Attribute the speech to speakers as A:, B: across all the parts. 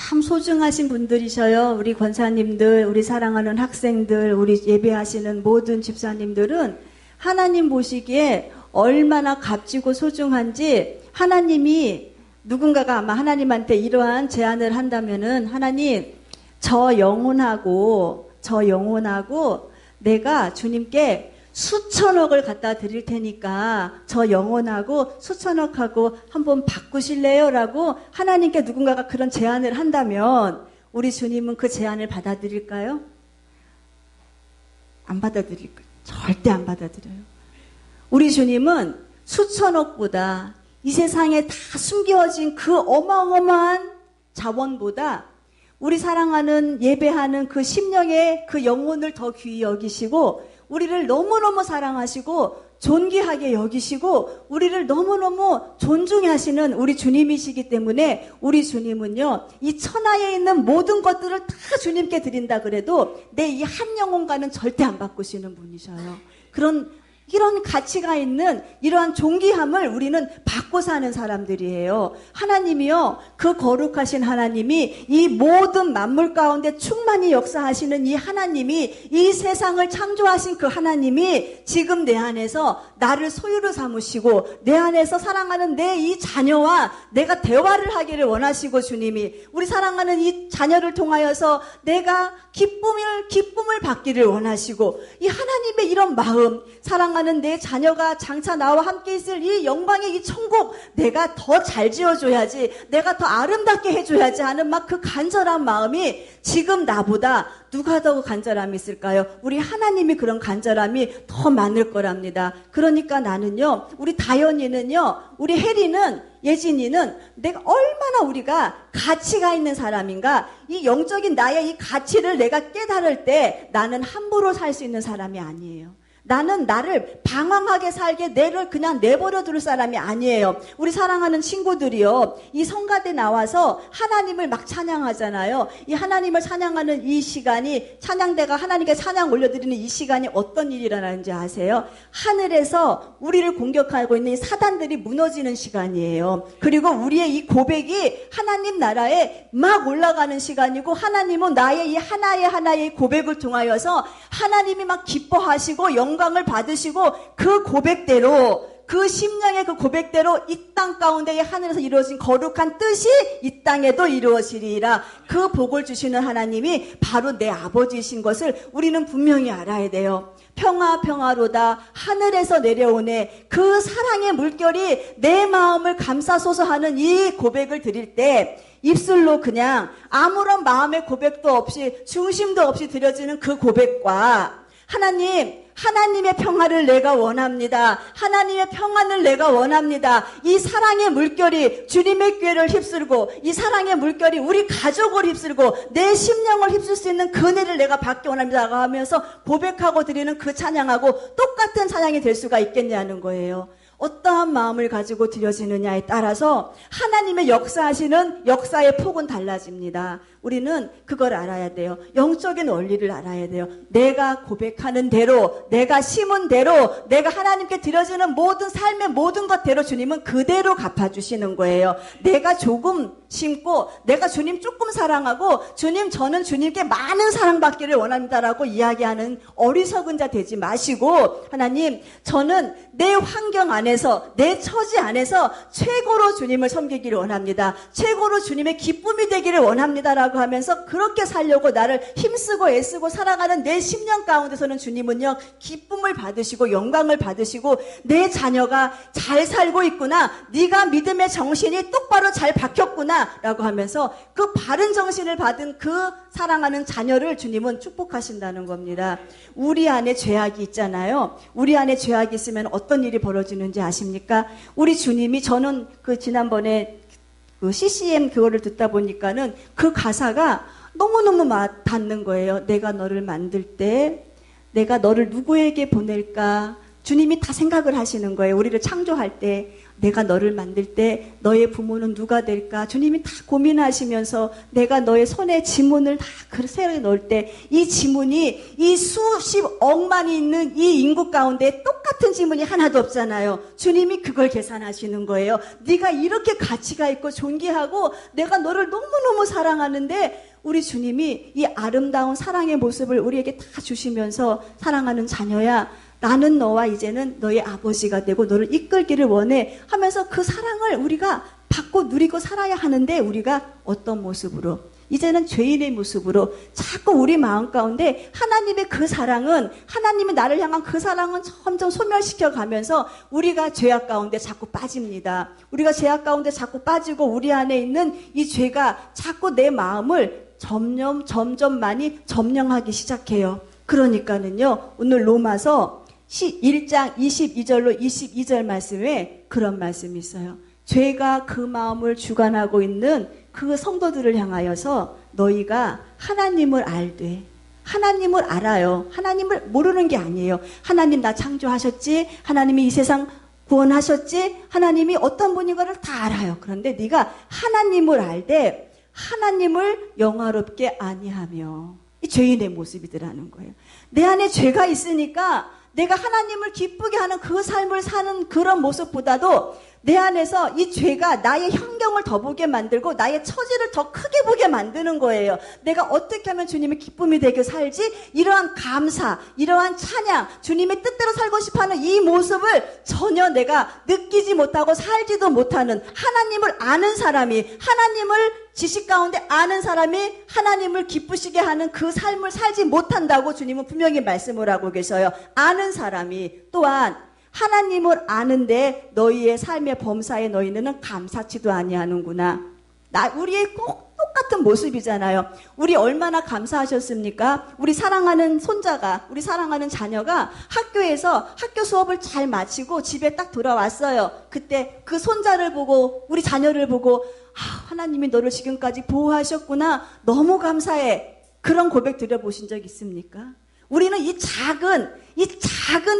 A: 참 소중하신 분들이셔요. 우리 권사님들, 우리 사랑하는 학생들, 우리 예배하시는 모든 집사님들은 하나님 보시기에 얼마나 값지고 소중한지 하나님이 누군가가 아마 하나님한테 이러한 제안을 한다면은 하나님 저 영혼하고 내가 주님께 수천억을 갖다 드릴 테니까 저 영혼하고 수천억하고 한번 바꾸실래요? 라고 하나님께 누군가가 그런 제안을 한다면 우리 주님은 그 제안을 받아들일까요? 안 받아들일 거예요. 절대 안 받아들여요. 우리 주님은 수천억보다 이 세상에 다 숨겨진 그 어마어마한 자원보다 우리 사랑하는 예배하는 그 심령의 그 영혼을 더 귀히 여기시고 우리를 너무너무 사랑하시고 존귀하게 여기시고 우리를 너무너무 존중해 하시는 우리 주님이시기 때문에 우리 주님은요 이 천하에 있는 모든 것들을 다 주님께 드린다 그래도 내 이 한 영혼과는 절대 안 바꾸시는 분이셔요. 이런 가치가 있는 이러한 존귀함을 우리는 받고 사는 사람들이에요. 하나님이요, 그 거룩하신 하나님이 이 모든 만물 가운데 충만히 역사하시는 이 하나님이 이 세상을 창조하신 그 하나님이 지금 내 안에서 나를 소유로 삼으시고 내 안에서 사랑하는 내 이 자녀와 내가 대화를 하기를 원하시고 주님이 우리 사랑하는 이 자녀를 통하여서 내가 기쁨을 받기를 원하시고 이 하나님의 이런 마음 사랑하는 내 자녀가 장차 나와 함께 있을 이 영광의 이 천국 내가 더 잘 지어줘야지 내가 더 아름답게 해줘야지 하는 막 그 간절한 마음이 지금 나보다 누가 더 간절함이 있을까요? 우리 하나님이 그런 간절함이 더 많을 거랍니다. 그러니까 나는요 우리 다연이는요 우리 혜리는 예진이는 내가 얼마나 우리가 가치가 있는 사람인가 이 영적인 나의 이 가치를 내가 깨달을 때 나는 함부로 살 수 있는 사람이 아니에요. 나는 나를 방황하게 살게 내를 그냥 내버려 둘 사람이 아니에요. 우리 사랑하는 친구들이요. 이 성가대 나와서 하나님을 막 찬양하잖아요. 이 하나님을 찬양하는 이 시간이 찬양대가 하나님께 찬양 올려드리는 이 시간이 어떤 일이 일어나는지 아세요? 하늘에서 우리를 공격하고 있는 이 사단들이 무너지는 시간이에요. 그리고 우리의 이 고백이 하나님 나라에 막 올라가는 시간이고 하나님은 나의 이 하나의 고백을 통하여서 하나님이 막 기뻐하시고 영광을 받으시고 그 고백대로 그 심령의 그 고백대로 이 땅 가운데에 하늘에서 이루어진 거룩한 뜻이 이 땅에도 이루어지리라. 그 복을 주시는 하나님이 바로 내 아버지이신 것을 우리는 분명히 알아야 돼요. 평화로다 하늘에서 내려오네 그 사랑의 물결이 내 마음을 감싸소서 하는 이 고백을 드릴 때 입술로 그냥 아무런 마음의 고백도 없이 중심도 없이 드려지는 그 고백과 하나님의 평화를 내가 원합니다. 하나님의 평안을 내가 원합니다. 이 사랑의 물결이 주님의 교회를 휩쓸고 이 사랑의 물결이 우리 가족을 휩쓸고 내 심령을 휩쓸 수 있는 그네를 내가 받기 원합니다 하면서 고백하고 드리는 그 찬양하고 똑같은 찬양이 될 수가 있겠냐는 거예요. 어떠한 마음을 가지고 드려지느냐에 따라서 하나님의 역사하시는 역사의 폭은 달라집니다. 우리는 그걸 알아야 돼요. 영적인 원리를 알아야 돼요. 내가 고백하는 대로, 내가 심은 대로, 내가 하나님께 드려지는 모든 삶의 모든 것대로 주님은 그대로 갚아주시는 거예요. 내가 조금 심고, 내가 주님 조금 사랑하고, 저는 주님께 많은 사랑받기를 원합니다라고 이야기하는 어리석은 자 되지 마시고, 하나님, 저는 내 환경 안에서, 내 처지 안에서 최고로 주님을 섬기기를 원합니다. 최고로 주님의 기쁨이 되기를 원합니다라고 하면서 그렇게 살려고 나를 힘쓰고 애쓰고 살아가는 내 심령 가운데서는 주님은요 기쁨을 받으시고 영광을 받으시고 내 자녀가 잘 살고 있구나, 네가 믿음의 정신이 똑바로 잘 박혔구나 라고 하면서 그 바른 정신을 받은 그 사랑하는 자녀를 주님은 축복하신다는 겁니다. 우리 안에 죄악이 있잖아요. 우리 안에 죄악이 있으면 어떤 일이 벌어지는지 아십니까? 우리 주님이, 저는 지난번에 그 CCM 그거를 듣다 보니까는 그 가사가 너무너무 닿는 거예요. 내가 너를 만들 때 내가 너를 누구에게 보낼까? 주님이 다 생각을 하시는 거예요. 우리를 창조할 때 내가 너를 만들 때 너의 부모는 누가 될까? 주님이 다 고민하시면서 내가 너의 손에 지문을 다 세워 넣을 때 이 지문이 이 수십억만이 있는 이 인구 가운데 똑같은 지문이 하나도 없잖아요. 주님이 그걸 계산하시는 거예요. 네가 이렇게 가치가 있고 존귀하고 내가 너를 너무너무 사랑하는데 우리 주님이 이 아름다운 사랑의 모습을 우리에게 다 주시면서 사랑하는 자녀야, 나는 너와 이제는 너의 아버지가 되고 너를 이끌기를 원해 하면서 그 사랑을 우리가 받고 누리고 살아야 하는데 우리가 어떤 모습으로? 이제는 죄인의 모습으로 자꾸 우리 마음 가운데 하나님의 그 사랑은, 하나님이 나를 향한 그 사랑은 점점 소멸시켜 가면서 우리가 죄악 가운데 자꾸 빠집니다. 우리가 죄악 가운데 자꾸 빠지고 우리 안에 있는 이 죄가 자꾸 내 마음을 점점 많이 점령하기 시작해요. 그러니까는요, 오늘 로마서 1장 22절로 22절 말씀에 그런 말씀이 있어요. 죄가 그 마음을 주관하고 있는 그 성도들을 향하여서 너희가 하나님을 알되, 하나님을 알아요. 하나님을 모르는 게 아니에요. 하나님 나 창조하셨지, 하나님이 이 세상 구원하셨지, 하나님이 어떤 분인가를 다 알아요. 그런데 네가 하나님을 알되 하나님을 영화롭게 아니하며, 이 죄인의 모습이더라는 거예요. 내 안에 죄가 있으니까 내가 하나님을 기쁘게 하는 그 삶을 사는 그런 모습보다도 내 안에서 이 죄가 나의 환경을 더 보게 만들고 나의 처지를 더 크게 보게 만드는 거예요. 내가 어떻게 하면 주님의 기쁨이 되게 살지? 이러한 감사, 이러한 찬양, 주님의 뜻대로 살고 싶어하는 이 모습을 전혀 내가 느끼지 못하고 살지도 못하는, 하나님을 아는 사람이, 하나님을 지식 가운데 아는 사람이 하나님을 기쁘시게 하는 그 삶을 살지 못한다고 주님은 분명히 말씀을 하고 계셔요. 아는 사람이, 또한 하나님을 아는데 너희의 삶의 범사에 너희는 감사치도 아니하는구나. 우리의 꼭 똑같은 모습이잖아요. 우리 얼마나 감사하셨습니까? 우리 사랑하는 손자가, 우리 사랑하는 자녀가 학교에서 학교 수업을 잘 마치고 집에 딱 돌아왔어요. 그때 그 손자를 보고, 우리 자녀를 보고, 하나님이 너를 지금까지 보호하셨구나, 너무 감사해, 그런 고백 드려보신 적 있습니까? 우리는 이 작은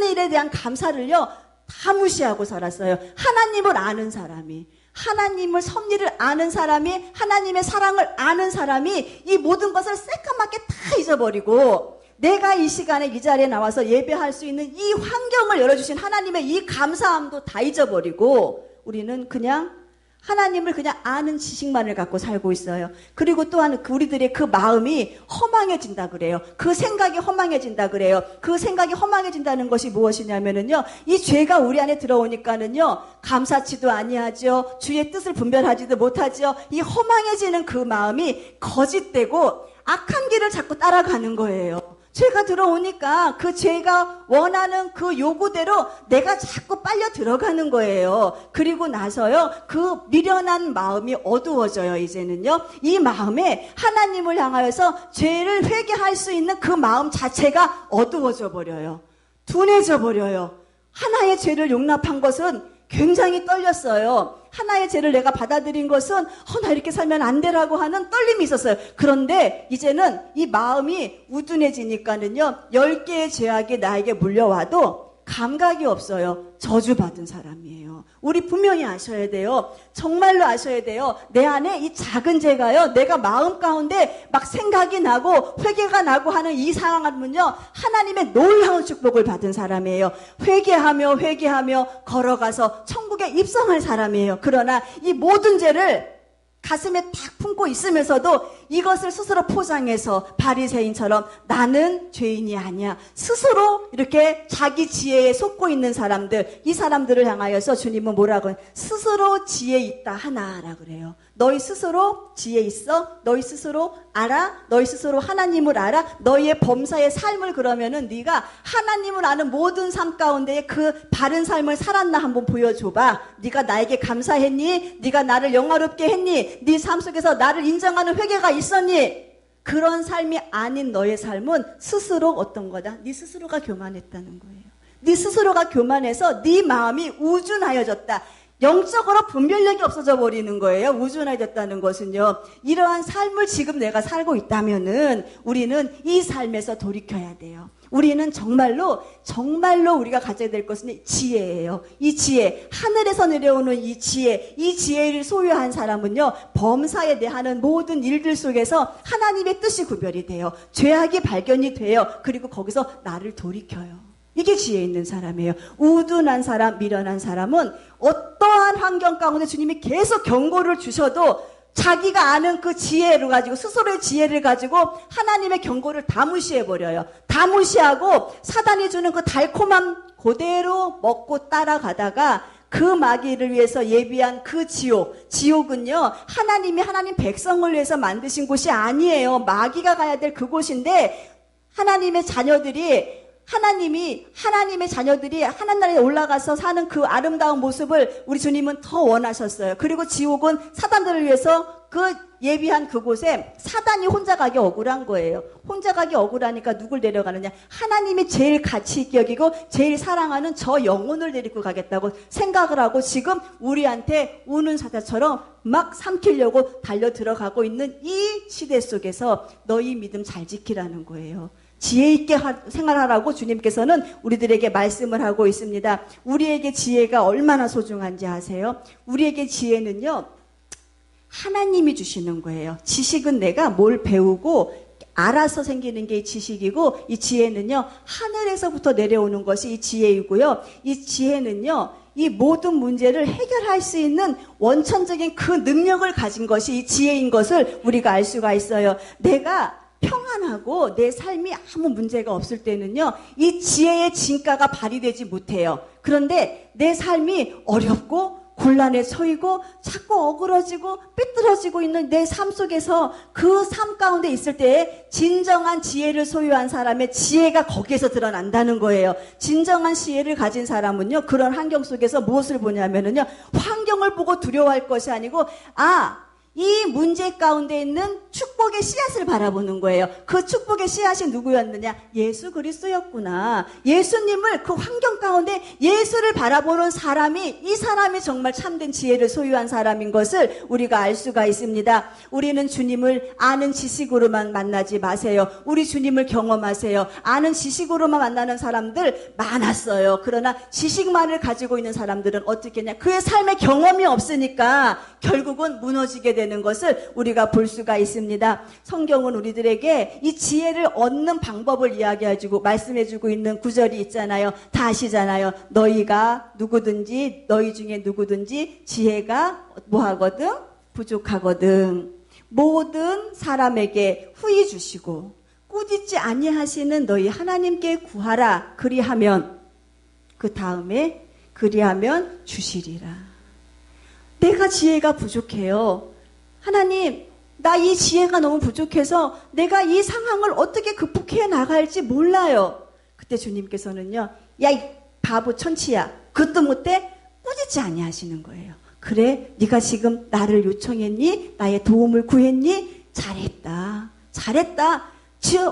A: 일에 대한 감사를요, 다 무시하고 살았어요. 하나님을 아는 사람이, 하나님을 섭리를 아는 사람이, 하나님의 사랑을 아는 사람이 이 모든 것을 새까맣게 다 잊어버리고, 내가 이 시간에 이 자리에 나와서 예배할 수 있는 이 환경을 열어주신 하나님의 이 감사함도 다 잊어버리고, 우리는 그냥 하나님을 그냥 아는 지식만을 갖고 살고 있어요. 그리고 또한 우리들의 그 마음이 허망해진다 그래요. 그 생각이 허망해진다 그래요. 그 생각이 허망해진다는 것이 무엇이냐면은요, 이 죄가 우리 안에 들어오니까는요, 감사치도 아니하죠. 주의 뜻을 분별하지도 못하죠. 이 허망해지는 그 마음이 거짓되고 악한 길을 자꾸 따라가는 거예요. 죄가 들어오니까 그 죄가 원하는 그 요구대로 내가 자꾸 빨려 들어가는 거예요. 그리고 나서요, 그 미련한 마음이 어두워져요. 이제는요, 이 마음에 하나님을 향하여서 죄를 회개할 수 있는 그 마음 자체가 어두워져 버려요. 둔해져 버려요. 하나의 죄를 용납한 것은 굉장히 떨렸어요. 하나의 죄를 내가 받아들인 것은 나 이렇게 살면 안 되라고 하는 떨림이 있었어요. 그런데 이제는 이 마음이 우둔해지니까는요, 10개의 죄악이 나에게 물려와도 감각이 없어요. 저주받은 사람이에요. 우리 분명히 아셔야 돼요. 정말로 아셔야 돼요. 내 안에 이 작은 죄가요, 내가 마음 가운데 막 생각이 나고 회개가 나고 하는 이 상황은요, 하나님의 놀라운 축복을 받은 사람이에요. 회개하며 걸어가서 천국에 입성할 사람이에요. 그러나 이 모든 죄를 가슴에 딱 품고 있으면서도 이것을 스스로 포장해서 바리새인처럼 나는 죄인이 아니야, 스스로 이렇게 자기 지혜에 속고 있는 사람들, 이 사람들을 향하여서 주님은 뭐라고 해요? 스스로 지혜 있다 하나라 그래요. 너희 스스로 지혜 있어? 너희 스스로 알아? 너희 스스로 하나님을 알아? 너희의 범사의 삶을, 그러면은 네가 하나님을 아는 모든 삶 가운데 그 바른 삶을 살았나 한번 보여줘봐. 네가 나에게 감사했니? 네가 나를 영화롭게 했니? 네 삶 속에서 나를 인정하는 회개가 있었니? 그런 삶이 아닌 너의 삶은 스스로 어떤 거다? 네 스스로가 교만했다는 거예요. 네 스스로가 교만해서 네 마음이 우둔하여졌다. 영적으로 분별력이 없어져 버리는 거예요. 우준화됐다는 것은요. 이러한 삶을 지금 내가 살고 있다면은 우리는 이 삶에서 돌이켜야 돼요. 우리는 정말로 우리가 가져야 될 것은 지혜예요. 이 지혜, 하늘에서 내려오는 이 지혜를 소유한 사람은요, 범사에 대하는 모든 일들 속에서 하나님의 뜻이 구별이 돼요. 죄악이 발견이 돼요. 그리고 거기서 나를 돌이켜요. 이게 지혜 있는 사람이에요. 우둔한 사람, 미련한 사람은 어떠한 환경 가운데 주님이 계속 경고를 주셔도 자기가 아는 그 지혜를 가지고, 스스로의 지혜를 가지고 하나님의 경고를 다 무시해버려요. 다 무시하고 사단이 주는 그 달콤함 그대로 먹고 따라가다가 그 마귀를 위해서 예비한 그 지옥은요, 하나님 백성을 위해서 만드신 곳이 아니에요. 마귀가 가야 될 그곳인데, 하나님의 자녀들이 하나님 나라에 올라가서 사는 그 아름다운 모습을 우리 주님은 더 원하셨어요. 그리고 지옥은 사단들을 위해서 그 예비한 그곳에 사단이 혼자 가기 억울한 거예요. 혼자 가기 억울하니까 누굴 데려가느냐? 하나님이 제일 가치 있게 여기고 제일 사랑하는 저 영혼을 데리고 가겠다고 생각을 하고 지금 우리한테 우는 사자처럼 막 삼키려고 달려 들어가고 있는 이 시대 속에서 너희 믿음 잘 지키라는 거예요. 지혜 있게 생활하라고 주님께서는 우리들에게 말씀을 하고 있습니다. 우리에게 지혜가 얼마나 소중한지 아세요? 우리에게 지혜는요, 하나님이 주시는 거예요. 지식은 내가 뭘 배우고 알아서 생기는 게 이 지식이고, 이 지혜는요, 하늘에서부터 내려오는 것이 이 지혜이고요. 이 지혜는요, 이 모든 문제를 해결할 수 있는 원천적인 그 능력을 가진 것이 이 지혜인 것을 우리가 알 수가 있어요. 내가 평안하고 내 삶이 아무 문제가 없을 때는요, 이 지혜의 진가가 발휘되지 못해요. 그런데 내 삶이 어렵고 곤란에 처이고 자꾸 어그러지고 삐뚤어지고 있는 내 삶 속에서 그 삶 가운데 있을 때에 진정한 지혜를 소유한 사람의 지혜가 거기에서 드러난다는 거예요. 진정한 지혜를 가진 사람은요, 그런 환경 속에서 무엇을 보냐면은요, 환경을 보고 두려워할 것이 아니고, 이 문제 가운데 있는 축복의 씨앗을 바라보는 거예요. 그 축복의 씨앗이 누구였느냐? 예수 그리스도였구나. 예수님을 그 환경 가운데 예수를 바라보는 사람이, 이 사람이 정말 참된 지혜를 소유한 사람인 것을 우리가 알 수가 있습니다. 우리는 주님을 아는 지식으로만 만나지 마세요. 우리 주님을 경험하세요. 아는 지식으로만 만나는 사람들 많았어요. 그러나 지식만을 가지고 있는 사람들은 어떻게 했냐? 그의 삶의 경험이 없으니까 결국은 무너지게 되는 것을 우리가 볼 수가 있습니다. 성경은 우리들에게 이 지혜를 얻는 방법을 이야기해주고 말씀해주고 있는 구절이 있잖아요. 다 아시잖아요. 너희 중에 누구든지 지혜가 뭐하거든? 부족하거든. 모든 사람에게 후히 주시고 꾸짖지 아니하시는 너희 하나님께 구하라. 그리하면 주시리라. 내가 지혜가 부족해요. 하나님, 나 이 지혜가 너무 부족해서 내가 이 상황을 어떻게 극복해 나갈지 몰라요. 그때 주님께서는요, 야, 이 바보 천치야. 그것도 못해? 꾸짖지 아니하시는 거예요. 그래, 네가 지금 나를 요청했니? 나의 도움을 구했니? 잘했다.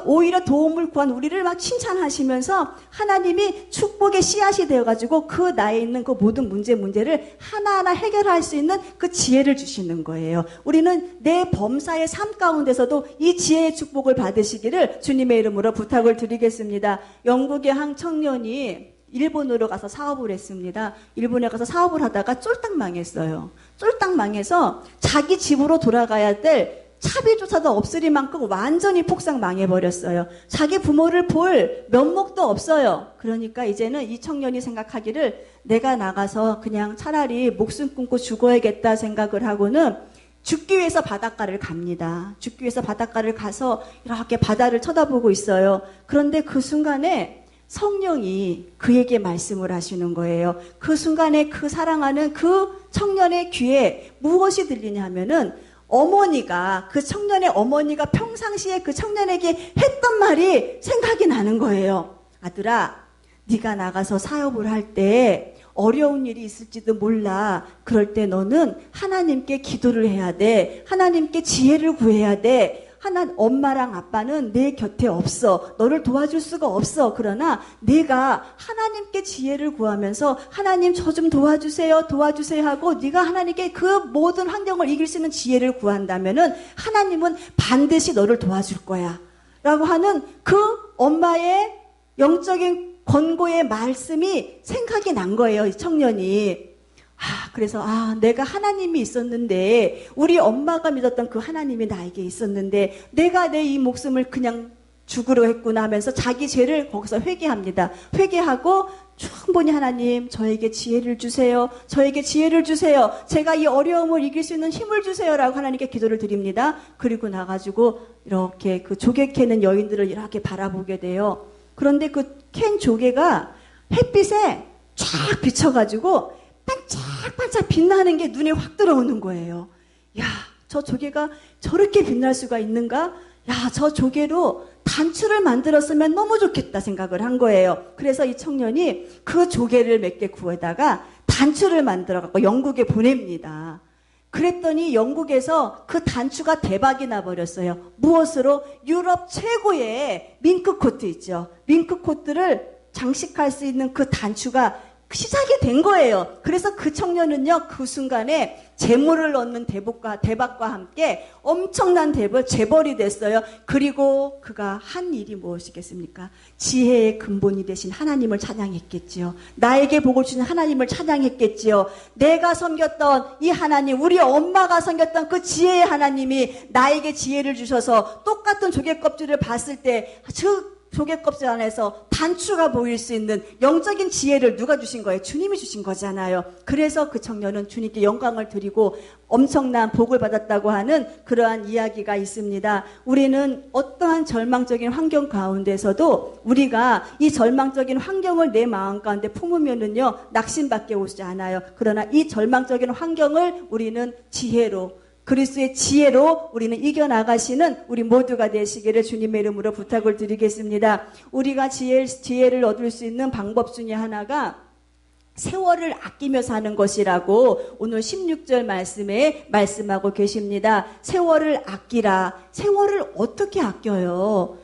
A: 오히려 도움을 구한 우리를 막 칭찬하시면서 하나님이 축복의 씨앗이 되어가지고 그 나에 있는 그 모든 문제를 하나하나 해결할 수 있는 그 지혜를 주시는 거예요. 우리는 내 범사의 삶 가운데서도 이 지혜의 축복을 받으시기를 주님의 이름으로 부탁을 드리겠습니다. 영국의 한 청년이 일본으로 가서 사업을 했습니다. 일본에 가서 사업을 하다가 쫄딱 망했어요. 쫄딱 망해서 자기 집으로 돌아가야 될 차비조차도 없으리만큼 완전히 폭삭 망해버렸어요. 자기 부모를 볼 면목도 없어요. 그러니까 이제는 이 청년이 생각하기를 내가 나가서 그냥 차라리 목숨 끊고 죽어야겠다 생각을 하고는 죽기 위해서 바닷가를 갑니다. 죽기 위해서 바닷가를 가서 이렇게 바다를 쳐다보고 있어요. 그런데 그 순간에 성령이 그에게 말씀을 하시는 거예요. 그 순간에 그 사랑하는 그 청년의 귀에 무엇이 들리냐 하면은 그 청년의 어머니가 평상시에 그 청년에게 했던 말이 생각이 나는 거예요. 아들아, 네가 나가서 사업을 할 때 어려운 일이 있을지도 몰라. 그럴 때 너는 하나님께 기도를 해야 돼. 하나님께 지혜를 구해야 돼. 엄마랑 아빠는 내 곁에 없어. 너를 도와줄 수가 없어. 그러나 내가 하나님께 지혜를 구하면서 하나님 저 좀 도와주세요. 도와주세요 하고 네가 하나님께 그 모든 환경을 이길 수 있는 지혜를 구한다면은 하나님은 반드시 너를 도와줄 거야. 라고 하는 그 엄마의 영적인 권고의 말씀이 생각이 난 거예요. 이 청년이. 그래서 내가 하나님이 있었는데 우리 엄마가 믿었던 그 하나님이 나에게 있었는데 내가 내 이 목숨을 그냥 죽으려 했구나 하면서 자기 죄를 거기서 회개합니다. 회개하고 충분히 하나님 저에게 지혜를 주세요. 저에게 지혜를 주세요. 제가 이 어려움을 이길 수 있는 힘을 주세요라고 하나님께 기도를 드립니다. 그리고 나가지고 이렇게 그 조개 캐는 여인들을 이렇게 바라보게 돼요. 그런데 그 캔 조개가 햇빛에 쫙 비쳐가지고 반짝반짝 빛나는 게 눈에 확 들어오는 거예요. 야, 저 조개가 저렇게 빛날 수가 있는가? 야, 저 조개로 단추를 만들었으면 너무 좋겠다 생각을 한 거예요. 그래서 이 청년이 그 조개를 몇 개 구해다가 단추를 만들어갖고 영국에 보냅니다. 그랬더니 영국에서 그 단추가 대박이 나버렸어요. 무엇으로? 유럽 최고의 밍크코트 있죠. 밍크코트를 장식할 수 있는 그 단추가 시작이 된 거예요. 그래서 그 청년은요, 그 순간에 재물을 얻는 대박과 함께 엄청난 재벌이 됐어요. 그리고 그가 한 일이 무엇이겠습니까? 지혜의 근본이 되신 하나님을 찬양했겠지요. 나에게 복을 주는 하나님을 찬양했겠지요. 내가 섬겼던 이 하나님, 우리 엄마가 섬겼던 그 지혜의 하나님이 나에게 지혜를 주셔서 똑같은 조개 껍질을 봤을 때 조개 껍질 안에서 단추가 보일 수 있는 영적인 지혜를 누가 주신 거예요? 주님이 주신 거잖아요. 그래서 그 청년은 주님께 영광을 드리고 엄청난 복을 받았다고 하는 그러한 이야기가 있습니다. 우리는 어떠한 절망적인 환경 가운데서도 우리가 이 절망적인 환경을 내 마음 가운데 품으면은요, 낙심밖에 오지 않아요. 그러나 이 절망적인 환경을 우리는 지혜로, 그리스도의 지혜로 우리는 이겨나가시는 우리 모두가 되시기를 주님의 이름으로 부탁을 드리겠습니다. 우리가 지혜를 얻을 수 있는 방법 중에 하나가 세월을 아끼며 사는 것이라고 오늘 16절 말씀에 말씀하고 계십니다. 세월을 아끼라. 세월을 어떻게 아껴요?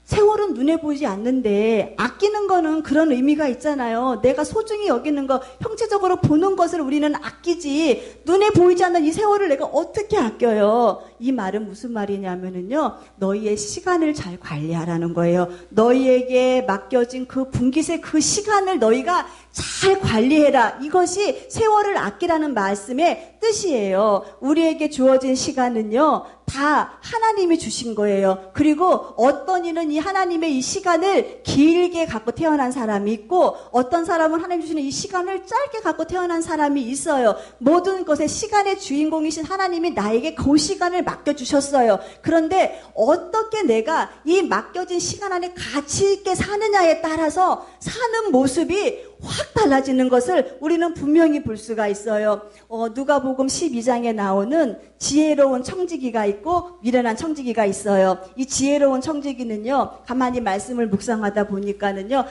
A: 세월은 눈에 보이지 않는데 아끼는 거는 그런 의미가 있잖아요. 내가 소중히 여기는 거, 형체적으로 보는 것을 우리는 아끼지 눈에 보이지 않는 이 세월을 내가 어떻게 아껴요? 이 말은 무슨 말이냐면은요, 너희의 시간을 잘 관리하라는 거예요. 너희에게 맡겨진 그 분깃의 그 시간을 너희가 잘 관리해라. 이것이 세월을 아끼라는 말씀의 뜻이에요. 우리에게 주어진 시간은요, 다 하나님이 주신 거예요. 그리고 어떤 이는 이 하나님의 이 시간을 길게 갖고 태어난 사람이 있고, 어떤 사람은 하나님 주시는 이 시간을 짧게 갖고 태어난 사람이 있어요. 모든 것의 시간의 주인공이신 하나님이 나에게 그 시간을 맡겨주셨어요. 그런데 어떻게 내가 이 맡겨진 시간 안에 가치 있게 사느냐에 따라서 사는 모습이 확 달라지는 것을 우리는 분명히 볼 수가 있어요. 누가복음 12장에 나오는 지혜로운 청지기가 있고 미련한 청지기가 있어요. 이 지혜로운 청지기는요, 가만히 말씀을 묵상하다 보니까는요,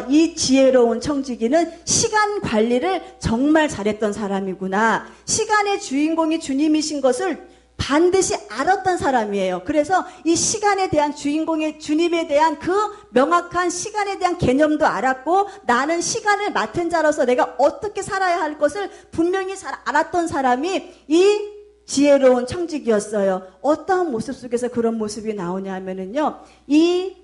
A: 이 지혜로운 청지기는 시간 관리를 정말 잘했던 사람이구나. 시간의 주인공이 주님이신 것을 반드시 알았던 사람이에요. 그래서 이 시간에 대한 주인공의 주님에 대한 그 명확한 시간에 대한 개념도 알았고, 나는 시간을 맡은 자로서 내가 어떻게 살아야 할 것을 분명히 잘 알았던 사람이 이 지혜로운 청지기였어요. 어떠한 모습 속에서 그런 모습이 나오냐 하면은요, 이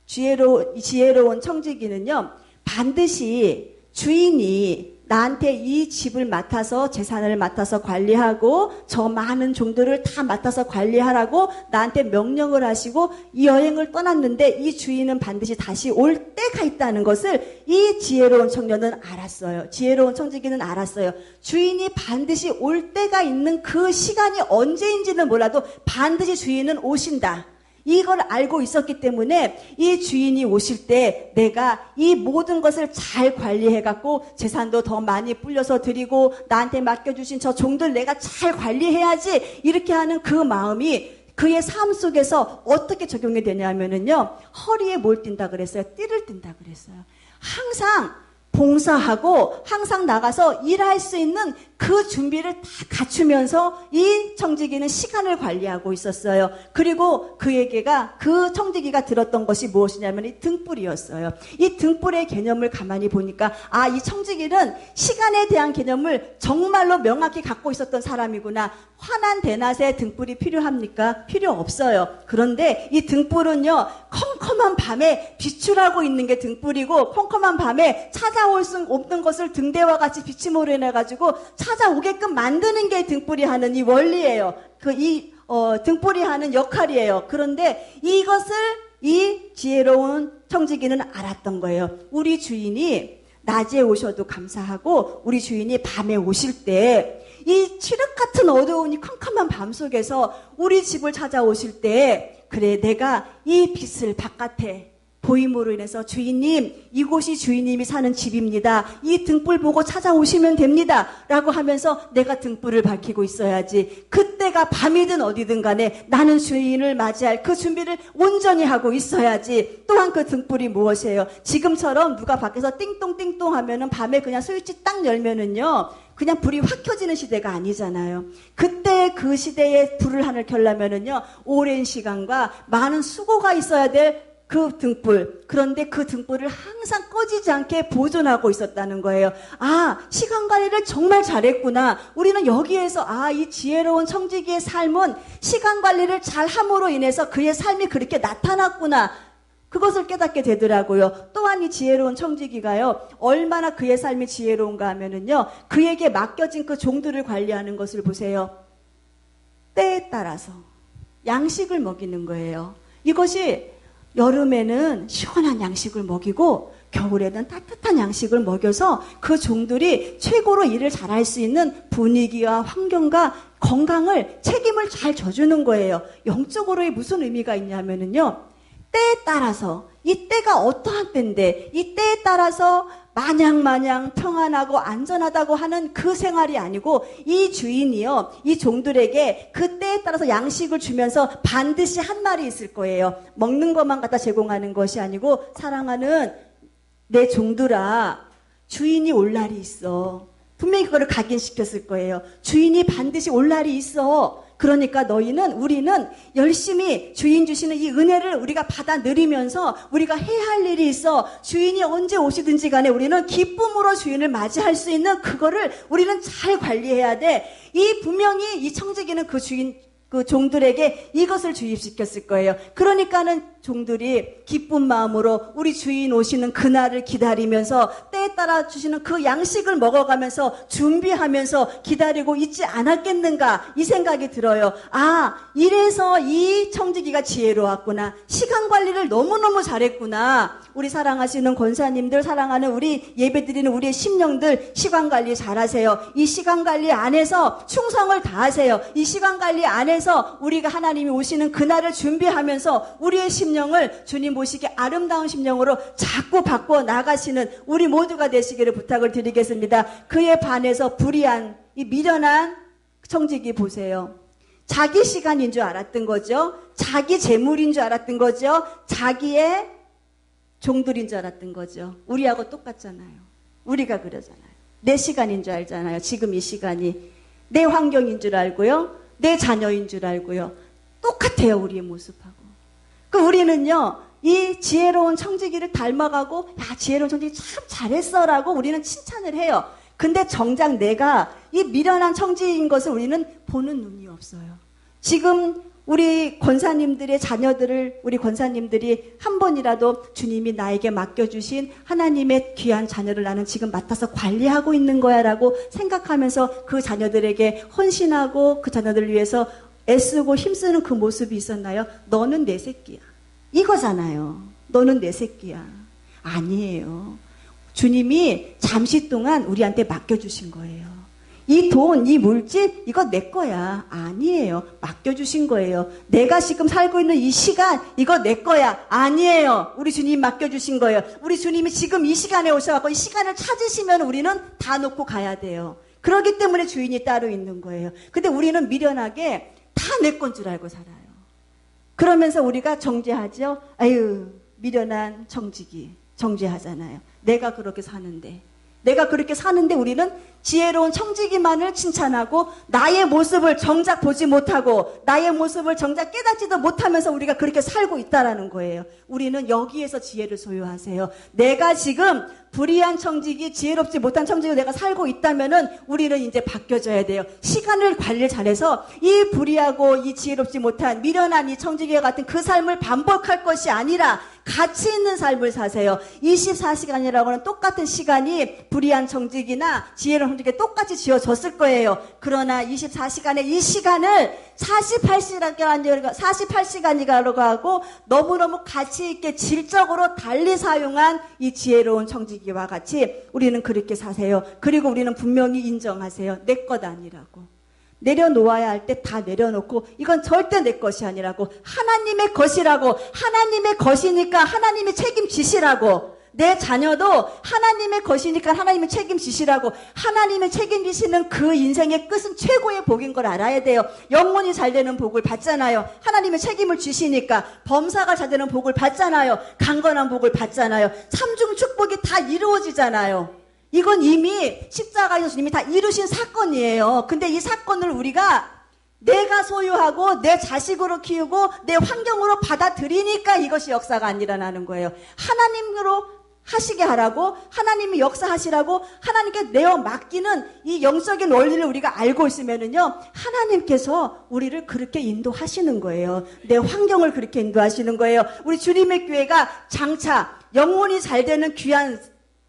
A: 지혜로운 청지기는요, 반드시 주인이 나한테 이 집을 맡아서, 재산을 맡아서 관리하고 저 많은 종들을 다 맡아서 관리하라고 나한테 명령을 하시고 이 여행을 떠났는데 이 주인은 반드시 다시 올 때가 있다는 것을 이 지혜로운 청년은 알았어요. 지혜로운 청지기는 알았어요. 주인이 반드시 올 때가 있는 그 시간이 언제인지는 몰라도 반드시 주인은 오신다. 이걸 알고 있었기 때문에 이 주인이 오실 때 내가 이 모든 것을 잘 관리해갖고 재산도 더 많이 불려서 드리고 나한테 맡겨주신 저 종들 내가 잘 관리해야지, 이렇게 하는 그 마음이 그의 삶 속에서 어떻게 적용이 되냐면은요, 허리에 뭘 띈다 그랬어요? 띠를 띈다 그랬어요. 항상 봉사하고 항상 나가서 일할 수 있는 그 준비를 다 갖추면서 이 청지기는 시간을 관리하고 있었어요. 그리고 그에게가 그 청지기가 들었던 것이 무엇이냐면 이 등불이었어요. 이 등불의 개념을 가만히 보니까 이 청지기는 시간에 대한 개념을 정말로 명확히 갖고 있었던 사람이구나. 환한 대낮에 등불이 필요합니까? 필요 없어요. 그런데 이 등불은요, 컴컴한 밤에 비출하고 있는 게 등불이고, 컴컴한 밤에 찾아올 수 없는 것을 등대와 같이 비침으로 인해가지고 찾아오게끔 만드는 게 등불이 하는 이 원리예요. 등불이 하는 역할이에요. 그런데 이것을 이 지혜로운 청지기는 알았던 거예요. 우리 주인이 낮에 오셔도 감사하고 우리 주인이 밤에 오실 때 이 칠흑 같은 어두운 이 캄캄한 밤 속에서 우리 집을 찾아오실 때 그래 내가 이 빛을 바깥에 보임으로 인해서 주인님 이곳이 주인님이 사는 집입니다. 이 등불 보고 찾아오시면 됩니다. 라고 하면서 내가 등불을 밝히고 있어야지. 그때가 밤이든 어디든 간에 나는 주인을 맞이할 그 준비를 온전히 하고 있어야지. 또한 그 등불이 무엇이에요? 지금처럼 누가 밖에서 띵똥띵똥 하면은 밤에 그냥 스위치 딱 열면은요 그냥 불이 확 켜지는 시대가 아니잖아요. 그때 그 시대에 불을 하늘 켜려면은요 오랜 시간과 많은 수고가 있어야 될 그 등불. 그런데 그 등불을 항상 꺼지지 않게 보존하고 있었다는 거예요. 시간 관리를 정말 잘했구나. 우리는 여기에서 이 지혜로운 청지기의 삶은 시간 관리를 잘함으로 인해서 그의 삶이 그렇게 나타났구나. 그것을 깨닫게 되더라고요. 또한 이 지혜로운 청지기가요, 얼마나 그의 삶이 지혜로운가 하면은요, 그에게 맡겨진 그 종들을 관리하는 것을 보세요. 때에 따라서 양식을 먹이는 거예요. 이것이 여름에는 시원한 양식을 먹이고 겨울에는 따뜻한 양식을 먹여서 그 종들이 최고로 일을 잘할 수 있는 분위기와 환경과 건강을 책임을 잘 져주는 거예요. 영적으로의 무슨 의미가 있냐면은요, 때에 따라서 이 때가 어떠한 때인데 이 때에 따라서 마냥 평안하고 안전하다고 하는 그 생활이 아니고 이 주인이요, 이 종들에게 그 때에 따라서 양식을 주면서 반드시 한 말이 있을 거예요. 먹는 것만 갖다 제공하는 것이 아니고 사랑하는 내 종들아, 주인이 올 날이 있어. 분명히 그거를 각인시켰을 거예요. 주인이 반드시 올 날이 있어. 그러니까 우리는 열심히 주인 주시는 이 은혜를 우리가 받아 누리면서 우리가 해야 할 일이 있어. 주인이 언제 오시든지 간에 우리는 기쁨으로 주인을 맞이할 수 있는 그거를 우리는 잘 관리해야 돼. 분명히 이 청지기는 그 종들에게 이것을 주입시켰을 거예요. 그러니까는 종들이 기쁜 마음으로 우리 주인 오시는 그날을 기다리면서 때에 따라 주시는 그 양식을 먹어가면서 준비하면서 기다리고 있지 않았겠는가, 이 생각이 들어요. 이래서 이 청지기가 지혜로웠구나. 시간 관리를 너무너무 잘했구나. 우리 사랑하시는 권사님들, 사랑하는 우리 예배드리는 우리의 심령들, 시간 관리 잘하세요. 이 시간 관리 안에서 충성을 다하세요. 이 시간 관리 안에서 우리가 하나님이 오시는 그날을 준비하면서 우리의 심령을 주님 보시기에 아름다운 심령으로 자꾸 바꿔 나가시는 우리 모두가 되시기를 부탁을 드리겠습니다. 그에 반해서 불의한 이 미련한 청지기 보세요. 자기 시간인 줄 알았던 거죠. 자기 재물인 줄 알았던 거죠. 자기의 종들인 줄 알았던 거죠. 우리하고 똑같잖아요. 우리가 그러잖아요. 내 시간인 줄 알잖아요. 지금 이 시간이 내 환경인 줄 알고요, 내 자녀인 줄 알고요. 똑같아요, 우리의 모습하고. 우리는요, 이 지혜로운 청지기를 닮아가고, 지혜로운 청지기 참 잘했어라고 우리는 칭찬을 해요. 근데 정작 내가 이 미련한 청지인 것을 우리는 보는 눈이 없어요. 지금 우리 권사님들의 자녀들을 우리 권사님들이 한 번이라도 주님이 나에게 맡겨주신 하나님의 귀한 자녀를 나는 지금 맡아서 관리하고 있는 거야 라고 생각하면서 그 자녀들에게 헌신하고 그 자녀들을 위해서 애쓰고 힘쓰는 그 모습이 있었나요? 너는 내 새끼야. 이거잖아요. 너는 내 새끼야. 아니에요. 주님이 잠시 동안 우리한테 맡겨주신 거예요. 이 돈, 이 물질, 이거 내 거야. 아니에요. 맡겨주신 거예요. 내가 지금 살고 있는 이 시간, 이거 내 거야. 아니에요. 우리 주님 맡겨주신 거예요. 우리 주님이 지금 이 시간에 오셔갖고 이 시간을 찾으시면 우리는 다 놓고 가야 돼요. 그렇기 때문에 주인이 따로 있는 거예요. 근데 우리는 미련하게 다 내 건 줄 알고 살아요. 그러면서 우리가 정죄하죠. 아유, 미련한 청지기. 정죄하잖아요. 내가 그렇게 사는데 우리는 지혜로운 청지기만을 칭찬하고 나의 모습을 정작 보지 못하고 나의 모습을 정작 깨닫지도 못하면서 우리가 그렇게 살고 있다라는 거예요. 우리는 여기에서 지혜를 소유하세요. 내가 지금 불의한 청지기, 지혜롭지 못한 청지기로 내가 살고 있다면은 우리는 이제 바뀌어져야 돼요. 시간을 관리를 잘해서 이 불의하고 이 지혜롭지 못한 미련한 이 청지기와 같은 그 삶을 반복할 것이 아니라 가치 있는 삶을 사세요. 24시간이라고는 똑같은 시간이 불의한 청지기나 지혜로운 청지기에 똑같이 지어졌을 거예요. 그러나 24시간의 이 시간을 48시간이라고 하고 너무너무 가치 있게 질적으로 달리 사용한 이 지혜로운 청지기와 같이 우리는 그렇게 사세요. 그리고 우리는 분명히 인정하세요. 내 것 아니라고. 내려놓아야 할 때 다 내려놓고 이건 절대 내 것이 아니라고. 하나님의 것이라고. 하나님의 것이니까 하나님이 책임지시라고. 내 자녀도 하나님의 것이니까 하나님이 책임지시라고. 하나님이 책임지시는 그 인생의 끝은 최고의 복인 걸 알아야 돼요. 영혼이 잘 되는 복을 받잖아요. 하나님의 책임을 지시니까. 범사가 잘 되는 복을 받잖아요. 강건한 복을 받잖아요. 삼중 축복이 다 이루어지잖아요. 이건 이미 십자가에서 주님이 다 이루신 사건이에요. 근데 이 사건을 우리가 내가 소유하고 내 자식으로 키우고 내 환경으로 받아들이니까 이것이 역사가 안 일어나는 거예요. 하나님으로 하시게 하라고, 하나님이 역사하시라고 하나님께 내어 맡기는 이 영적인 원리를 우리가 알고 있으면은요, 하나님께서 우리를 그렇게 인도하시는 거예요. 내 환경을 그렇게 인도하시는 거예요. 우리 주님의 교회가 장차 영혼이 잘 되는 귀한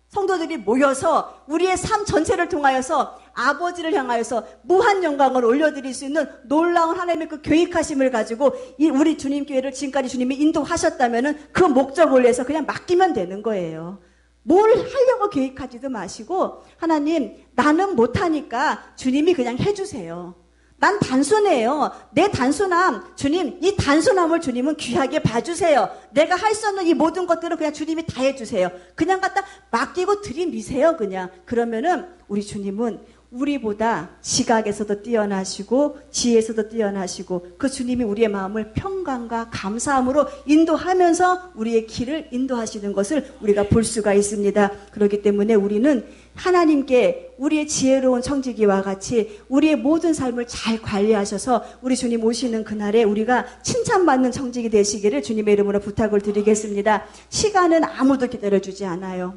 A: 성도들이 모여서 우리의 삶 전체를 통하여서 아버지를 향하여서 무한 영광을 올려드릴 수 있는 놀라운 하나님의 그 계획하심을 가지고 이 우리 주님 교회를 지금까지 주님이 인도하셨다면은 그 목적을 위해서 그냥 맡기면 되는 거예요. 뭘 하려고 계획하지도 마시고, 하나님, 나는 못하니까 주님이 그냥 해주세요. 난 단순해요. 내 단순함, 주님, 이 단순함을 주님은 귀하게 봐주세요. 내가 할 수 없는 이 모든 것들을 그냥 주님이 다 해주세요. 그냥 갖다 맡기고 들이미세요, 그냥. 그러면은 우리 주님은 우리보다 지각에서도 뛰어나시고 지혜에서도 뛰어나시고 그 주님이 우리의 마음을 평강과 감사함으로 인도하면서 우리의 길을 인도하시는 것을 우리가 볼 수가 있습니다. 그렇기 때문에 우리는 하나님께 우리의 지혜로운 청지기와 같이 우리의 모든 삶을 잘 관리하셔서 우리 주님 오시는 그날에 우리가 칭찬받는 청지기 되시기를 주님의 이름으로 부탁을 드리겠습니다. 시간은 아무도 기다려주지 않아요.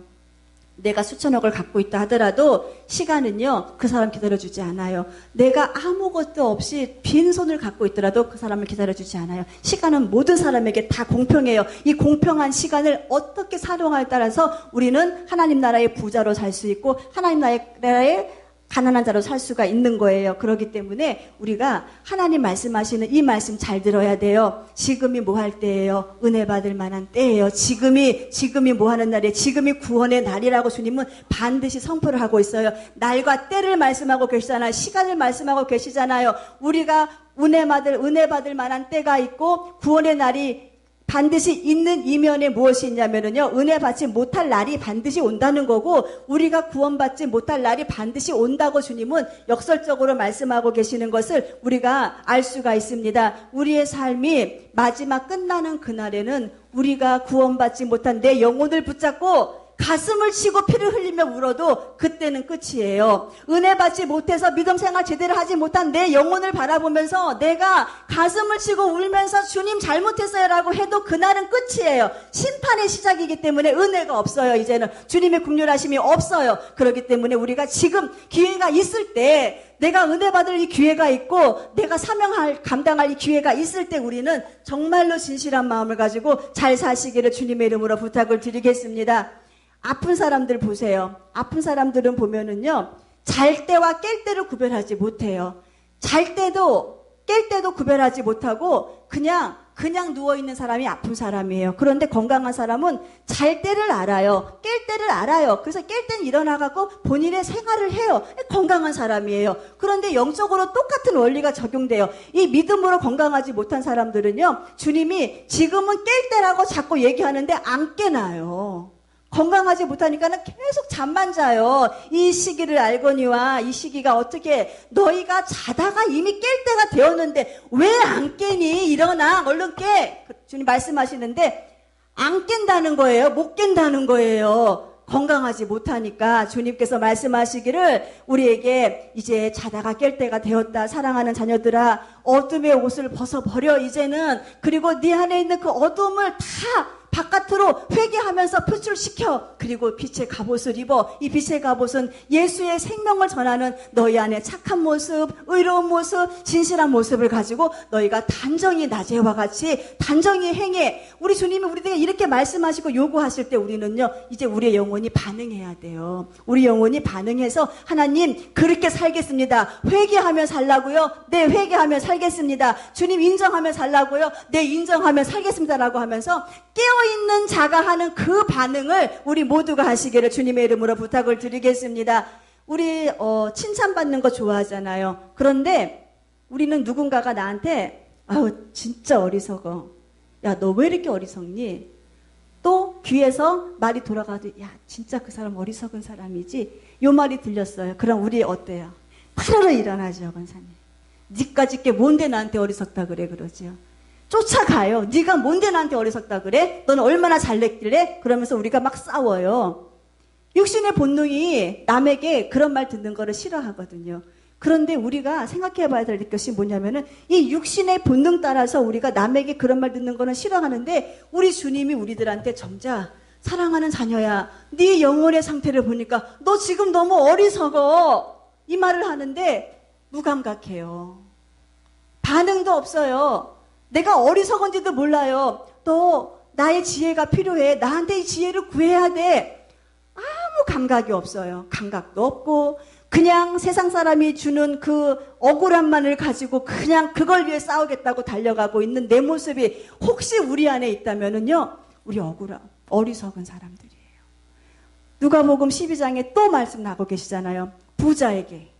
A: 내가 수천억을 갖고 있다 하더라도 시간은요, 그 사람 기다려주지 않아요. 내가 아무것도 없이 빈손을 갖고 있더라도 그 사람을 기다려주지 않아요. 시간은 모든 사람에게 다 공평해요. 이 공평한 시간을 어떻게 사용하에 따라서 우리는 하나님 나라의 부자로 살 수 있고 하나님 나라의 가난한 자로 살 수가 있는 거예요. 그렇기 때문에 우리가 하나님 말씀하시는 이 말씀 잘 들어야 돼요. 지금이 뭐 할 때예요? 은혜 받을 만한 때예요. 지금이 뭐 하는 날이에요? 지금이 구원의 날이라고 주님은 반드시 선포를 하고 있어요. 날과 때를 말씀하고 계시잖아요. 시간을 말씀하고 계시잖아요. 우리가 은혜 받을 만한 때가 있고 구원의 날이 반드시 있는 이면에 무엇이 있냐면요, 은혜 받지 못할 날이 반드시 온다는 거고, 우리가 구원받지 못할 날이 반드시 온다고 주님은 역설적으로 말씀하고 계시는 것을 우리가 알 수가 있습니다. 우리의 삶이 마지막 끝나는 그날에는 우리가 구원받지 못한 내 영혼을 붙잡고 가슴을 치고 피를 흘리며 울어도 그때는 끝이에요. 은혜 받지 못해서 믿음 생활 제대로 하지 못한 내 영혼을 바라보면서 내가 가슴을 치고 울면서 주님 잘못했어요 라고 해도 그날은 끝이에요. 심판의 시작이기 때문에 은혜가 없어요. 이제는 주님의 긍휼하심이 없어요. 그렇기 때문에 우리가 지금 기회가 있을 때, 내가 은혜 받을 이 기회가 있고 내가 감당할 이 기회가 있을 때 우리는 정말로 진실한 마음을 가지고 잘 사시기를 주님의 이름으로 부탁을 드리겠습니다. 아픈 사람들 보세요. 아픈 사람들은 보면은요, 잘 때와 깰 때를 구별하지 못해요. 잘 때도 깰 때도 구별하지 못하고 그냥 누워있는 사람이 아픈 사람이에요. 그런데 건강한 사람은 잘 때를 알아요. 깰 때를 알아요. 그래서 깰 때는 일어나갖고 본인의 생활을 해요. 건강한 사람이에요. 그런데 영적으로 똑같은 원리가 적용돼요. 이 믿음으로 건강하지 못한 사람들은요, 주님이 지금은 깰 때라고 자꾸 얘기하는데 안 깨나요. 건강하지 못하니까는 계속 잠만 자요. 이 시기를 알거니와 이 시기가 어떻게, 너희가 자다가 이미 깰 때가 되었는데 왜 안 깨니? 일어나, 얼른 깨. 주님 말씀하시는데 안 깬다는 거예요. 못 깬다는 거예요. 건강하지 못하니까 주님께서 말씀하시기를 우리에게 이제 자다가 깰 때가 되었다. 사랑하는 자녀들아, 어둠의 옷을 벗어버려 이제는. 그리고 네 안에 있는 그 어둠을 다 바깥으로 회개하면서 표출시켜. 그리고 빛의 갑옷을 입어. 이 빛의 갑옷은 예수의 생명을 전하는 너희 안에 착한 모습, 의로운 모습, 진실한 모습을 가지고 너희가 단정히 낮에와 같이 단정히 행해. 우리 주님이 우리에게 이렇게 말씀하시고 요구하실 때 우리는요, 이제 우리의 영혼이 반응해야 돼요. 우리 영혼이 반응해서 하나님 그렇게 살겠습니다. 회개하며 살라고요? 네, 회개하며 살겠습니다. 주님 인정하며 살라고요? 네, 인정하며 살겠습니다라고 하면서 깨어있는 자가 하는 그 반응을 우리 모두가 하시기를 주님의 이름으로 부탁을 드리겠습니다. 우리 칭찬받는 거 좋아하잖아요. 그런데 우리는 누군가가 나한테 아우 진짜 어리석어. 야, 너 왜 이렇게 어리석니? 또 귀에서 말이 돌아가도 야 진짜 그 사람 어리석은 사람이지. 요 말이 들렸어요. 그럼 우리 어때요? 바로 일어나죠, 권사님. 니까짓 게 뭔데 나한테 어리석다 그래 그러지요. 쫓아가요. 네가 뭔데 나한테 어리석다 그래? 너는 얼마나 잘냈길래? 그러면서 우리가 막 싸워요. 육신의 본능이 남에게 그런 말 듣는 거를 싫어하거든요. 그런데 우리가 생각해 봐야 될 것이 뭐냐면은 이 육신의 본능 따라서 우리가 남에게 그런 말 듣는 거는 싫어하는데 우리 주님이 우리들한테 정작 사랑하는 자녀야, 네 영혼의 상태를 보니까 너 지금 너무 어리석어. 이 말을 하는데 무감각해요. 반응도 없어요. 내가 어리석은지도 몰라요. 또 나의 지혜가 필요해. 나한테 이 지혜를 구해야 돼. 아무 감각이 없어요. 감각도 없고 그냥 세상 사람이 주는 그 억울함만을 가지고 그냥 그걸 위해 싸우겠다고 달려가고 있는 내 모습이 혹시 우리 안에 있다면은요, 우리 어리석은 사람들이에요. 누가복음 12장에 또 말씀 나고 계시잖아요. 부자에게,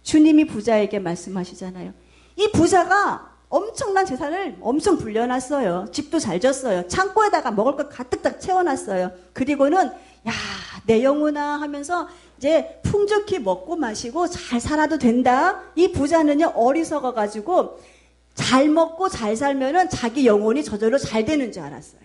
A: 주님이 부자에게 말씀하시잖아요. 이 부자가 엄청난 재산을 엄청 불려놨어요. 집도 잘 졌어요. 창고에다가 먹을 것 가득 다 채워놨어요. 그리고는 야, 내 영혼아 하면서 이제 풍족히 먹고 마시고 잘 살아도 된다. 이 부자는요, 어리석어가지고 잘 먹고 잘 살면은 자기 영혼이 저절로 잘 되는 줄 알았어요.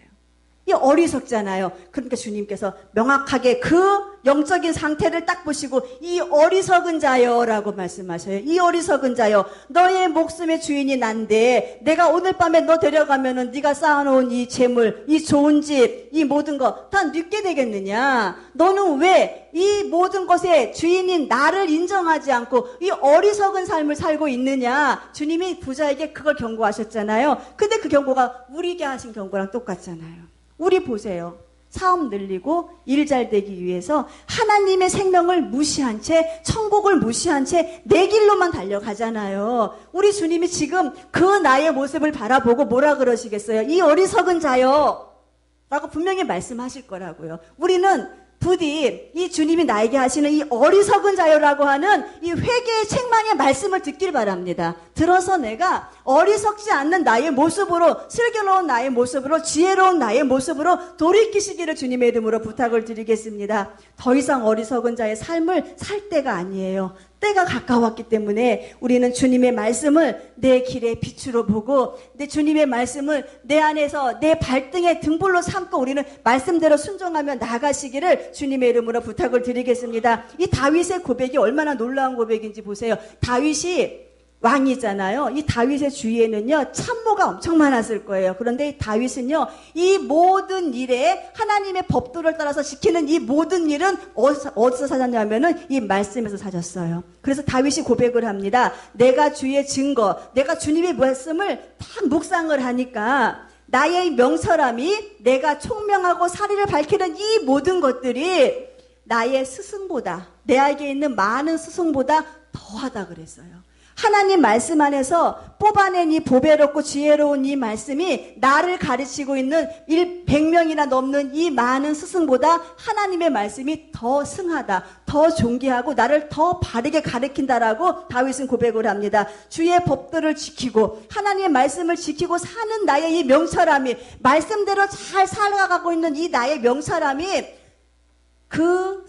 A: 이 어리석잖아요. 그러니까 주님께서 명확하게 그 영적인 상태를 딱 보시고 이 어리석은 자여라고 말씀하셔요. 이 어리석은 자여, 너의 목숨의 주인이 난데 내가 오늘 밤에 너 데려가면은 네가 쌓아놓은 이 재물, 이 좋은 집, 이 모든 거 다 뉘게 되겠느냐? 너는 왜 이 모든 것의 주인인 나를 인정하지 않고 이 어리석은 삶을 살고 있느냐? 주님이 부자에게 그걸 경고하셨잖아요. 근데 그 경고가 우리에게 하신 경고랑 똑같잖아요. 우리 보세요. 사업 늘리고 일 잘 되기 위해서 하나님의 생명을 무시한 채, 천국을 무시한 채 내 길로만 달려가잖아요. 우리 주님이 지금 그 나의 모습을 바라보고 뭐라 그러시겠어요? 이 어리석은 자여 라고 분명히 말씀하실 거라고요. 우리는 부디 이 주님이 나에게 하시는 이 어리석은 자여라고 하는 이 회개의 책망의 말씀을 듣길 바랍니다. 들어서 내가 어리석지 않는 나의 모습으로, 슬기로운 나의 모습으로, 지혜로운 나의 모습으로 돌이키시기를 주님의 이름으로 부탁을 드리겠습니다. 더 이상 어리석은 자의 삶을 살 때가 아니에요. 때가 가까웠기 때문에 우리는 주님의 말씀을 내 길의 빛으로 보고 내 주님의 말씀을 내 안에서 내 발등의 등불로 삼고 우리는 말씀대로 순종하며 나아가시기를 주님의 이름으로 부탁을 드리겠습니다. 이 다윗의 고백이 얼마나 놀라운 고백인지 보세요. 다윗이 왕이잖아요. 이 다윗의 주위에는요, 참모가 엄청 많았을 거예요. 그런데 이 다윗은요, 이 모든 일에 하나님의 법도를 따라서 지키는 이 모든 일은 어디서 찾았냐면은 이 말씀에서 찾았어요. 그래서 다윗이 고백을 합니다. 내가 주의 증거, 내가 주님의 말씀을 딱 묵상을 하니까 나의 명철함이, 내가 총명하고 사리를 밝히는 이 모든 것들이 나의 스승보다, 내 안에 있는 많은 스승보다 더하다 그랬어요. 하나님 말씀 안에서 뽑아낸 이 보배롭고 지혜로운 이 말씀이 나를 가르치고 있는 100명이나 넘는 이 많은 스승보다 하나님의 말씀이 더 승하다, 더 존귀하고 나를 더 바르게 가르친다라고 다윗은 고백을 합니다. 주의 법들을 지키고 하나님의 말씀을 지키고 사는 나의 이 명철함이, 말씀대로 잘 살아가고 있는 이 나의 명철함이 그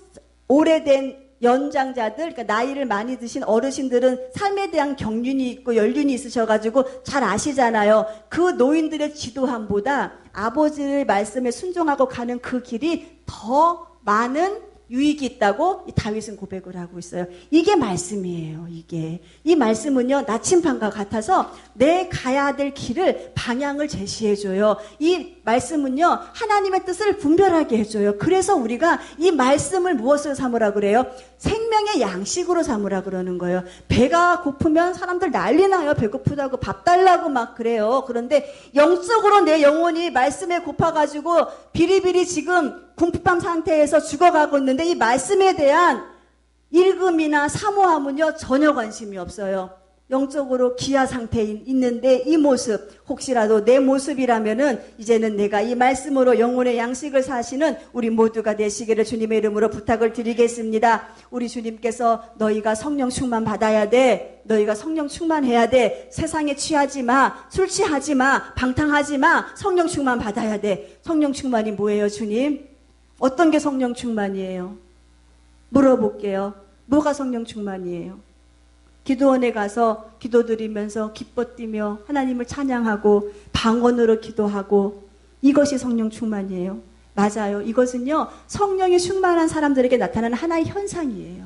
A: 오래된 연장자들, 그러니까 나이를 많이 드신 어르신들은 삶에 대한 경륜이 있고 연륜이 있으셔가지고 잘 아시잖아요. 그 노인들의 지도함보다 아버지의 말씀에 순종하고 가는 그 길이 더 많은 유익이 있다고 이 다윗은 고백을 하고 있어요. 이게 말씀이에요. 이게 이 말씀은요 나침반과 같아서 내 가야 될 길을 방향을 제시해줘요. 이 말씀은요 하나님의 뜻을 분별하게 해줘요. 그래서 우리가 이 말씀을 무엇을 삼으라 그래요? 생명의 양식으로 삼으라 그러는 거예요. 배가 고프면 사람들 난리 나요. 배고프다고 밥 달라고 막 그래요. 그런데 영적으로 내 영혼이 말씀에 고파가지고 비리비리 지금 궁핍한 상태에서 죽어가고 있는데 이 말씀에 대한 읽음이나 사모함은요 전혀 관심이 없어요. 영적으로 기아 상태에 있는데 이 모습 혹시라도 내 모습이라면은 이제는 내가 이 말씀으로 영혼의 양식을 사시는 우리 모두가 되시기를 주님의 이름으로 부탁을 드리겠습니다. 우리 주님께서 너희가 성령 충만 받아야 돼. 너희가 성령 충만해야 돼. 세상에 취하지 마. 술 취하지 마. 방탕하지 마. 성령 충만 받아야 돼. 성령 충만이 뭐예요, 주님? 어떤 게 성령 충만이에요? 물어볼게요. 뭐가 성령 충만이에요? 기도원에 가서 기도드리면서 기뻐 뛰며 하나님을 찬양하고 방언으로 기도하고 이것이 성령 충만이에요. 맞아요. 이것은요 성령이 충만한 사람들에게 나타나는 하나의 현상이에요.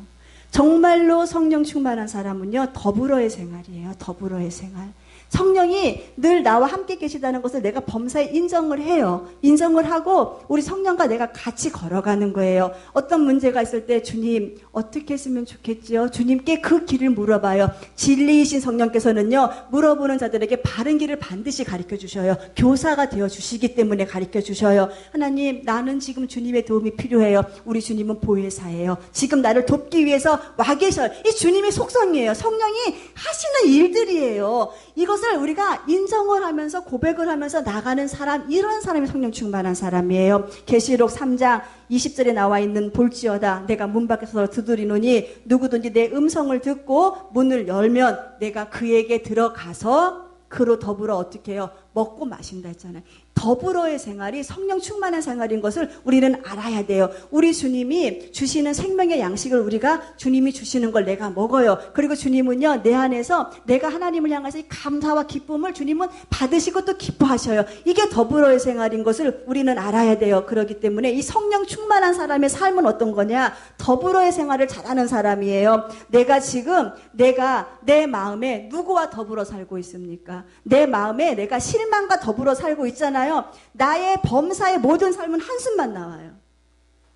A: 정말로 성령 충만한 사람은요 더불어의 생활이에요. 더불어의 생활. 성령이 늘 나와 함께 계시다는 것을 내가 범사에 인정을 해요. 인정을 하고 우리 성령과 내가 같이 걸어가는 거예요. 어떤 문제가 있을 때 주님 어떻게 했으면 좋겠지요? 주님께 그 길을 물어봐요. 진리이신 성령께서는요 물어보는 자들에게 바른 길을 반드시 가르쳐 주셔요. 교사가 되어 주시기 때문에 가르쳐 주셔요. 하나님 나는 지금 주님의 도움이 필요해요. 우리 주님은 보혜사예요. 지금 나를 돕기 위해서 와 계셔요. 이 주님의 속성이에요. 성령이 하시는 일들이에요. 이것을 우리가 인정을 하면서 고백을 하면서 나가는 사람, 이런 사람이 성령 충만한 사람이에요. 계시록 3장 20절에 나와 있는 볼지어다 내가 문 밖에서 두드리노니 누구든지 내 음성을 듣고 문을 열면 내가 그에게 들어가서 그로 더불어 어떻게 해요? 먹고 마신다 했잖아요. 더불어의 생활이 성령 충만한 생활인 것을 우리는 알아야 돼요. 우리 주님이 주시는 생명의 양식을 우리가 주님이 주시는 걸 내가 먹어요. 그리고 주님은요 내 안에서 내가 하나님을 향해서 이 감사와 기쁨을 주님은 받으시고 또 기뻐하셔요. 이게 더불어의 생활인 것을 우리는 알아야 돼요. 그렇기 때문에 이 성령 충만한 사람의 삶은 어떤 거냐? 더불어의 생활을 잘하는 사람이에요. 내가 지금 내 마음에 누구와 더불어 살고 있습니까? 내 마음에 내가 실망과 더불어 살고 있잖아요. 나의 범사의 모든 삶은 한숨만 나와요.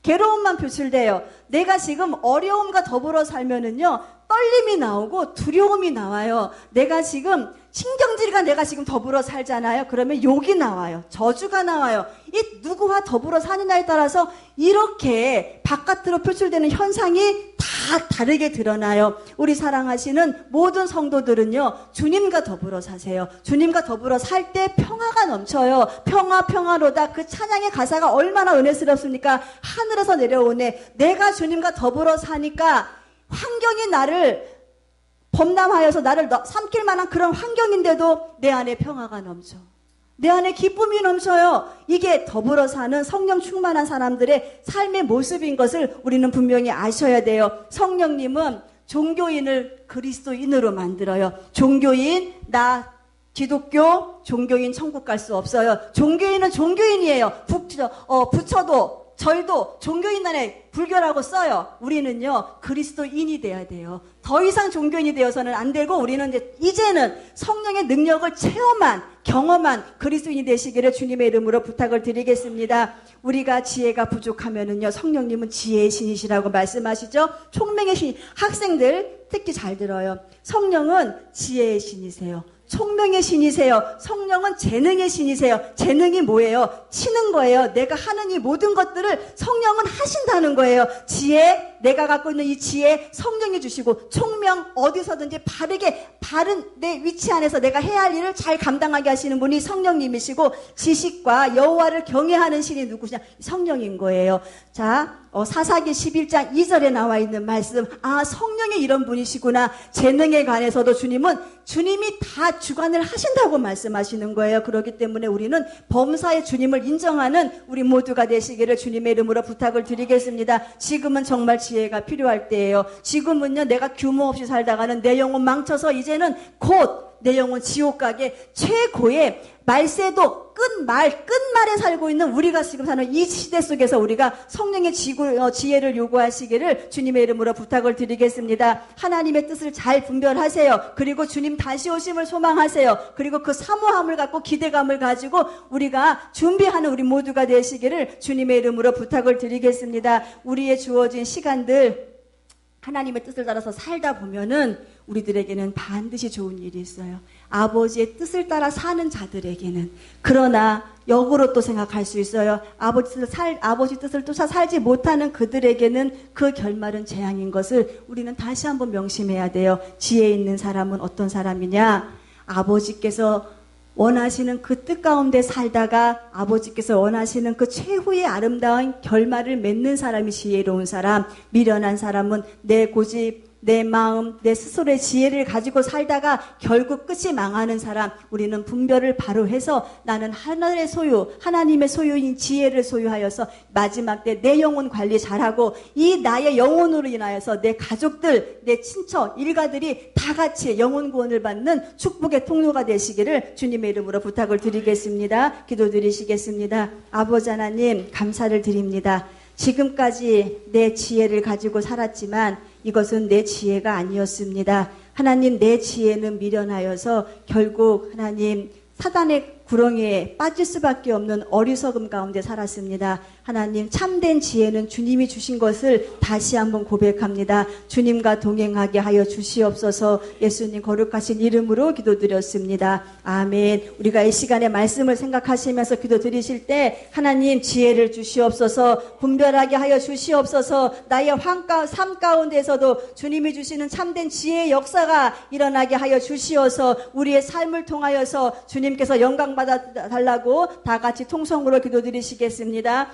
A: 괴로움만 표출돼요. 내가 지금 어려움과 더불어 살면은요 떨림이 나오고 두려움이 나와요. 내가 지금 신경질과 내가 지금 더불어 살잖아요. 그러면 욕이 나와요. 저주가 나와요. 이 누구와 더불어 사느냐에 따라서 이렇게 바깥으로 표출되는 현상이 다 다르게 드러나요. 우리 사랑하시는 모든 성도들은요 주님과 더불어 사세요. 주님과 더불어 살 때 평화가 넘쳐요. 평화로다. 그 찬양의 가사가 얼마나 은혜스럽습니까? 하늘에서 내려오네. 내가 주님과 더불어 사니까 환경이 나를 범람하여서 나를 삼킬 만한 그런 환경인데도 내 안에 평화가 넘쳐. 내 안에 기쁨이 넘쳐요. 이게 더불어 사는 성령 충만한 사람들의 삶의 모습인 것을 우리는 분명히 아셔야 돼요. 성령님은 종교인을 그리스도인으로 만들어요. 종교인, 나 기독교, 종교인 천국 갈 수 없어요. 종교인은 종교인이에요. 부처도 절도 종교인 안에 불교라고 써요. 우리는요 그리스도인이 돼야 돼요. 더 이상 종교인이 되어서는 안 되고 우리는 이제는 성령의 능력을 체험한 경험한 그리스도인이 되시기를 주님의 이름으로 부탁을 드리겠습니다. 우리가 지혜가 부족하면은요 성령님은 지혜의 신이시라고 말씀하시죠. 총명의 신. 학생들 특히 잘 들어요. 성령은 지혜의 신이세요. 총명의 신이세요. 성령은 재능의 신이세요. 재능이 뭐예요? 치는 거예요. 내가 하는 이 모든 것들을 성령은 하신다는 거예요. 지혜, 내가 갖고 있는 이 지혜 성령이 주시고, 총명, 어디서든지 바른 내 위치 안에서 내가 해야 할 일을 잘 감당하게 하시는 분이 성령님이시고, 지식과 여호와를 경외하는 신이 누구냐? 성령인 거예요. 자, 사사기 11장 2절에 나와 있는 말씀, 아, 성령이 이런 분이시구나. 재능에 관해서도 주님이 다 주관을 하신다고 말씀하시는 거예요. 그렇기 때문에 우리는 범사의 주님을 인정하는 우리 모두가 되시기를 주님의 이름으로 부탁을 드리겠습니다. 지금은 정말 지혜가 필요할 때예요. 지금은요, 내가 규모 없이 살다가는 내 영혼 망쳐서 이제는 곧 내 영혼 지옥 가게 최고의 말세도 끝말에 살고 있는 우리가 지금 사는 이 시대 속에서 우리가 성령의 지혜를 요구하시기를 주님의 이름으로 부탁을 드리겠습니다. 하나님의 뜻을 잘 분별하세요. 그리고 주님 다시 오심을 소망하세요. 그리고 그 사모함을 갖고 기대감을 가지고 우리가 준비하는 우리 모두가 되시기를 주님의 이름으로 부탁을 드리겠습니다. 우리의 주어진 시간들 하나님의 뜻을 따라서 살다 보면은 우리들에게는 반드시 좋은 일이 있어요. 아버지의 뜻을 따라 사는 자들에게는. 그러나 역으로 또 생각할 수 있어요. 아버지 뜻을 쫓아 살지 못하는 그들에게는 그 결말은 재앙인 것을 우리는 다시 한번 명심해야 돼요. 지혜 있는 사람은 어떤 사람이냐? 아버지께서 원하시는 그 뜻 가운데 살다가 아버지께서 원하시는 그 최후의 아름다운 결말을 맺는 사람이 지혜로운 사람. 미련한 사람은 내 고집, 내 마음, 내 스스로의 지혜를 가지고 살다가 결국 끝이 망하는 사람. 우리는 분별을 바로 해서 나는 하늘의 소유, 하나님의 소유인 지혜를 소유하여서 마지막 때 내 영혼 관리 잘하고 이 나의 영혼으로 인하여서 내 가족들, 내 친척, 일가들이 다 같이 영혼 구원을 받는 축복의 통로가 되시기를 주님의 이름으로 부탁을 드리겠습니다. 기도드리시겠습니다. 아버지 하나님 감사를 드립니다. 지금까지 내 지혜를 가지고 살았지만 이것은 내 지혜가 아니었습니다. 하나님, 내 지혜는 미련하여서 결국 하나님 사단의 구렁이에 빠질 수밖에 없는 어리석음 가운데 살았습니다. 하나님, 참된 지혜는 주님이 주신 것을 다시 한번 고백합니다. 주님과 동행하게 하여 주시옵소서. 예수님 거룩하신 이름으로 기도드렸습니다. 아멘. 우리가 이 시간에 말씀을 생각하시면서 기도드리실 때 하나님 지혜를 주시옵소서. 분별하게 하여 주시옵소서. 나의 삶 가운데에서도 주님이 주시는 참된 지혜의 역사가 일어나게 하여 주시어서 우리의 삶을 통하여서 주님께서 영광 받아 달라고 다 같이 통성으로 기도드리시겠습니다.